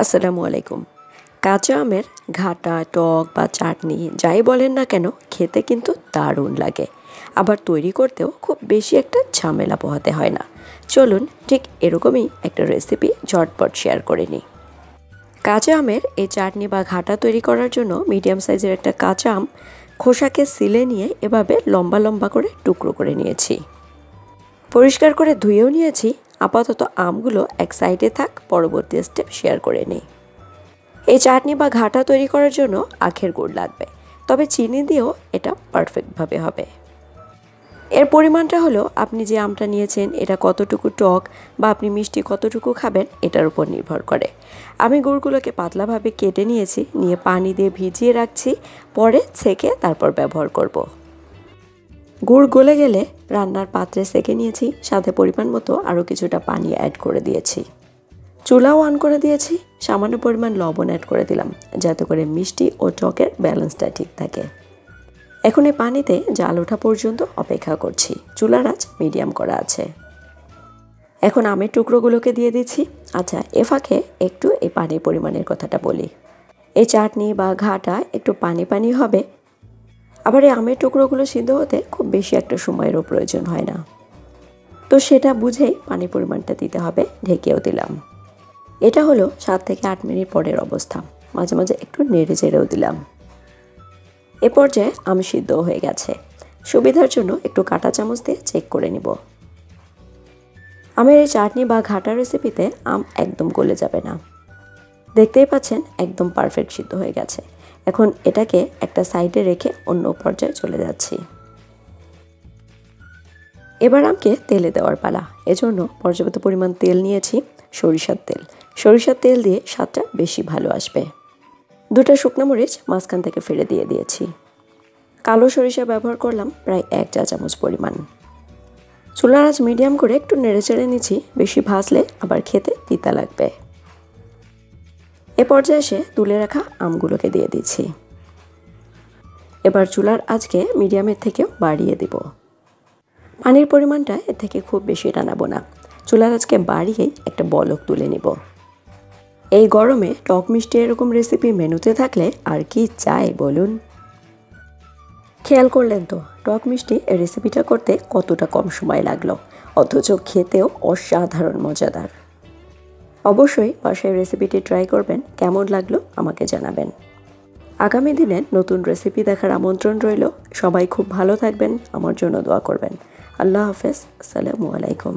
আসসালামু আলাইকুম। কাঁচা আমের ঘাটা, টক বা চাটনি যাই বলেন না কেন খেতে কিন্তু দারুণ লাগে। আবার তৈরি করতেও খুব বেশি একটা ঝামেলা পোহাতে হয় না। চলুন ঠিক এরকমই একটা রেসিপি ঝটপট শেয়ার করে নিই। কাঁচা আমের এই চাটনি বা ঘাটা তৈরি করার জন্য মিডিয়াম সাইজের একটা কাঁচা আম খোসাকে সিলে নিয়ে এভাবে লম্বা লম্বা করে টুকরো করে নিয়েছি। পরিষ্কার করে ধুয়েও নিয়েছি। আপাতত আমগুলো এক সাইডে থাক, পরবর্তী স্টেপ শেয়ার করে নিই। এই চাটনি বা ঘাটা তৈরি করার জন্য আখের গুড় লাগবে, তবে চিনি দিয়েও এটা পারফেক্টভাবে হবে। এর পরিমাণটা হলো আপনি যে আমটা নিয়েছেন এটা কতটুকু টক বা আপনি মিষ্টি কতটুকু খাবেন এটার উপর নির্ভর করে। আমি গুড়গুলোকে পাতলাভাবে কেটে নিয়েছি, নিয়ে পানি দিয়ে ভিজিয়ে রাখছি, পরে ছেঁকে তারপর ব্যবহার করব। গুড় গলে গেলে রান্নার পাত্রে সেঁকে নিয়েছি, সাথে পরিমাণ মতো আরও কিছুটা পানি অ্যাড করে দিয়েছি। চুলাও অন করে দিয়েছি, সামান্য পরিমাণ লবণ অ্যাড করে দিলাম যাতে করে মিষ্টি ও টকের ব্যালেন্সটা ঠিক থাকে। এখন এই পানিতে জাল ওঠা পর্যন্ত অপেক্ষা করছি। চুলার আঁচ মিডিয়াম করা আছে। এখন আমের টুকরোগুলোকে দিয়ে দিচ্ছি। আচ্ছা, এ ফাঁকে একটু এই পানির পরিমাণের কথাটা বলি। এই চাটনি বা ঘাটা একটু পানি পানি হবে। আবার এই আমের টুকরোগুলো সিদ্ধ হতে খুব বেশি একটা সময়েরও প্রয়োজন হয় না, তো সেটা বুঝেই পানির পরিমাণটা দিতে হবে। ঢেকেও দিলাম। এটা হলো 7 থেকে 8 মিনিট পরের অবস্থা। মাঝে মাঝে একটু নেড়ে চেড়েও দিলাম। এ পর্যায়ে আম সিদ্ধও হয়ে গেছে। সুবিধার জন্য একটু কাঁটা চামচ দিয়ে চেক করে নিব। আমের এই চাটনি বা ঘাটা রেসিপিতে আম একদম গলে যাবে না। দেখতেই পাচ্ছেন একদম পারফেক্ট সিদ্ধ হয়ে গেছে। এখন এটাকে একটা সাইডে রেখে অন্য পর্যায়ে চলে যাচ্ছি। এবার আমকে তেলে দেওয়ার পালা। এজন্য পর্যাপ্ত পরিমাণ তেল নিয়েছি, সরিষার তেল। সরিষার তেল দিয়ে স্বাদটা বেশি ভালো আসবে। 2টা শুকনো মরিচ মাঝখান থেকে ফেলে দিয়ে দিয়েছি। কালো সরিষা ব্যবহার করলাম প্রায় 1 চা চামচ পরিমাণ। চুলার আঁচ মিডিয়াম করে একটু নেড়ে চেড়ে নিচ্ছি, বেশি ভাজলে আবার খেতে তিতা লাগবে। এ পর্যায়ে এসে তুলে রাখা আমগুলোকে দিয়ে দিচ্ছি। এবার চুলার আঁচকে মিডিয়ামের থেকেও বাড়িয়ে দেব। পানির পরিমাণটা এর থেকে খুব বেশি টানাবো না। চুলার আঁচকে বাড়িয়েই একটা বলক তুলে নিব। এই গরমে টক মিষ্টি এরকম রেসিপি মেনুতে থাকলে আর কি চাই বলুন। খেয়াল করলেন তো টক মিষ্টি এই রেসিপিটা করতে কতটা কম সময় লাগলো, অথচ খেতেও অসাধারণ মজাদার। অবশ্যই বাসায় রেসিপিটি ট্রাই করবেন। কেমন লাগলো আমাকে জানাবেন। আগামী দিনে নতুন রেসিপি দেখার আমন্ত্রণ রইল। সবাই খুব ভালো থাকবেন, আমার জন্য দোয়া করবেন। আল্লাহ হাফেজ। আসসালামু আলাইকুম।